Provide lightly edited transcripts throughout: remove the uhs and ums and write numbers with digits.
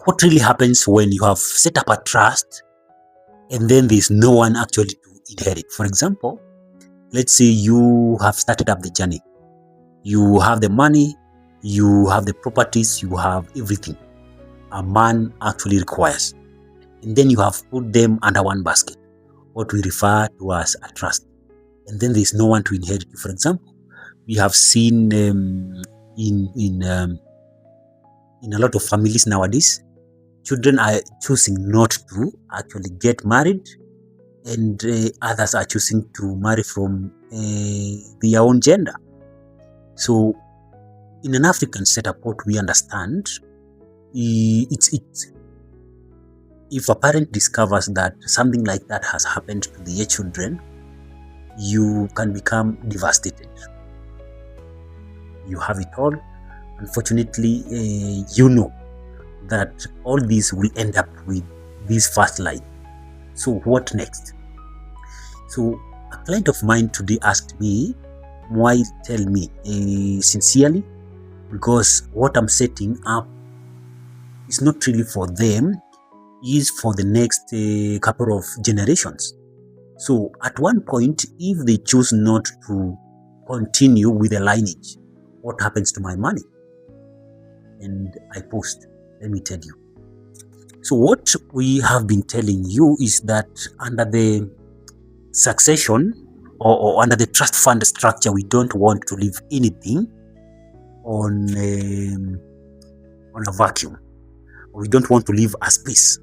what really happens when you have set up a trust and then there's no one actually to inherit? For example, let's say you have started up the journey. You have the money, you have the properties, you have everything a man actually requires. And then you have put them under one basket, what we refer to as a trust. And then there's no one to inherit you. For example, we have seen in a lot of families nowadays, children are choosing not to actually get married, and others are choosing to marry from their own gender. So in an African setup, what we understand, it's if a parent discovers that something like that has happened to their children, you can become devastated. You have it all. Unfortunately, you know that all this will end up with this first line. So what next? So a client of mine today asked me, why tell me sincerely, because what I'm setting up is not really for them, is for the next couple of generations. So at one point, if they choose not to continue with the lineage, what happens to my money? And I post, let me tell you. So what we have been telling you is that under the succession or under the trust fund structure, we don't want to leave anything on a vacuum. We don't want to leave a space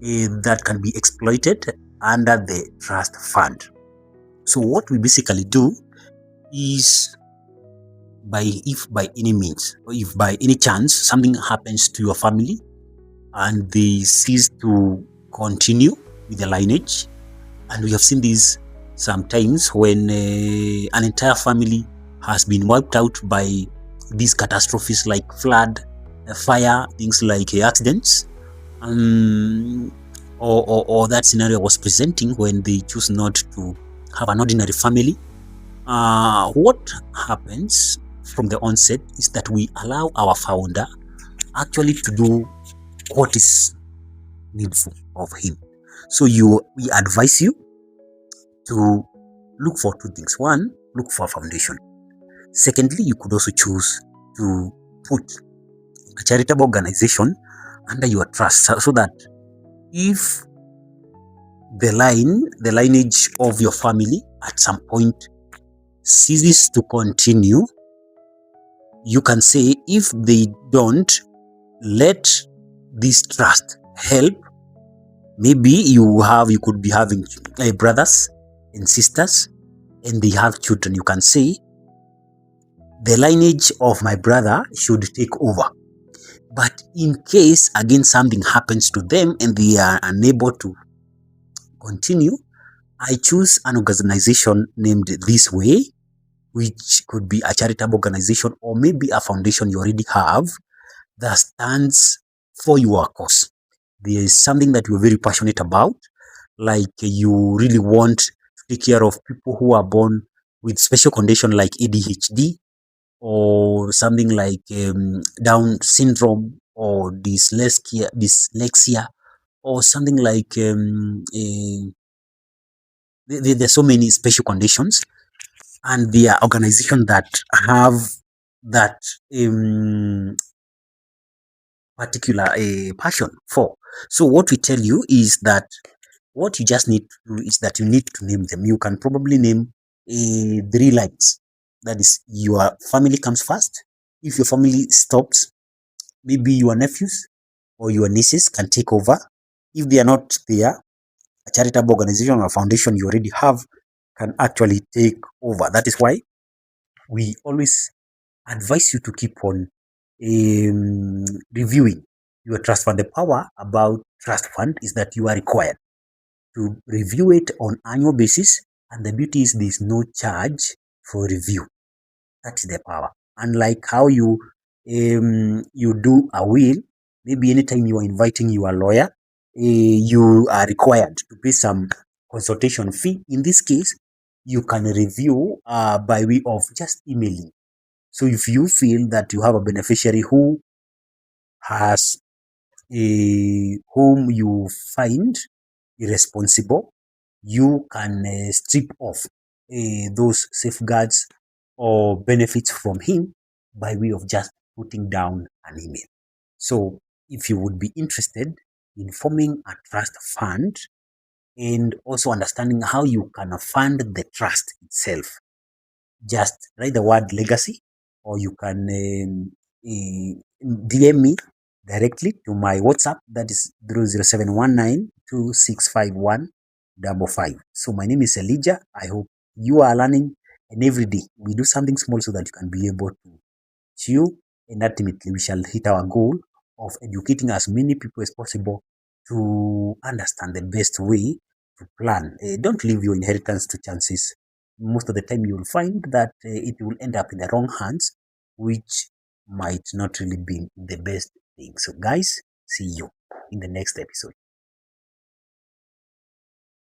that can be exploited under the trust fund. So what we basically do is, if by any means, or if by any chance something happens to your family and they cease to continue with the lineage, and we have seen this sometimes when an entire family has been wiped out by these catastrophes like flood, fire, things like accidents, or that scenario was presenting when they choose not to have an ordinary family. What happens from the onset is that we allow our founder actually to do what is needful of him. So we advise you to look for two things. One, look for a foundation. Secondly, you could also choose to put a charitable organization under your trust, so that if the lineage of your family at some point ceases to continue, you can say, if they don't, let this trust help. Maybe you could be having brothers and sisters, and they have children. You can say, the lineage of my brother should take over. But in case, again, something happens to them and they are unable to continue, I choose an organization named this way, which could be a charitable organization or maybe a foundation you already have that stands for your cause. There is something that you're very passionate about, like you really want to take care of people who are born with special condition like ADHD, or something like Down syndrome, or dyslexia, or something like there's so many special conditions, and there are organizations that have that particular passion for. So what we tell you is that what you just need to do is that you need to name them. You can probably name 3 lines. That is, your family comes first. If your family stops, maybe your nephews or your nieces can take over. If they are not there, a charitable organization or foundation you already have can actually take over. That is why we always advise you to keep on reviewing your trust fund. The power about trust fund is that you are required to review it on annual basis, and the beauty is there is no charge for review. That is the power. Unlike how you do a will, maybe anytime you are inviting your lawyer, you are required to pay some consultation fee. In this case, you can review by way of just emailing. So if you feel that you have a beneficiary who has whom you find irresponsible, you can strip off those safeguards or benefits from him by way of just putting down an email. So if you would be interested in forming a trust fund and also understanding how you can fund the trust itself, just write the word legacy, or you can DM me directly to my WhatsApp, that is 00719265155. So my name is Elijah. I hope you are learning, and every day we do something small so that you can be able to chew, and ultimately we shall hit our goal of educating as many people as possible to understand the best way to plan. Don't leave your inheritance to chances. Most of the time, you will find that it will end up in the wrong hands, which might not really be the best thing. So, guys, see you in the next episode.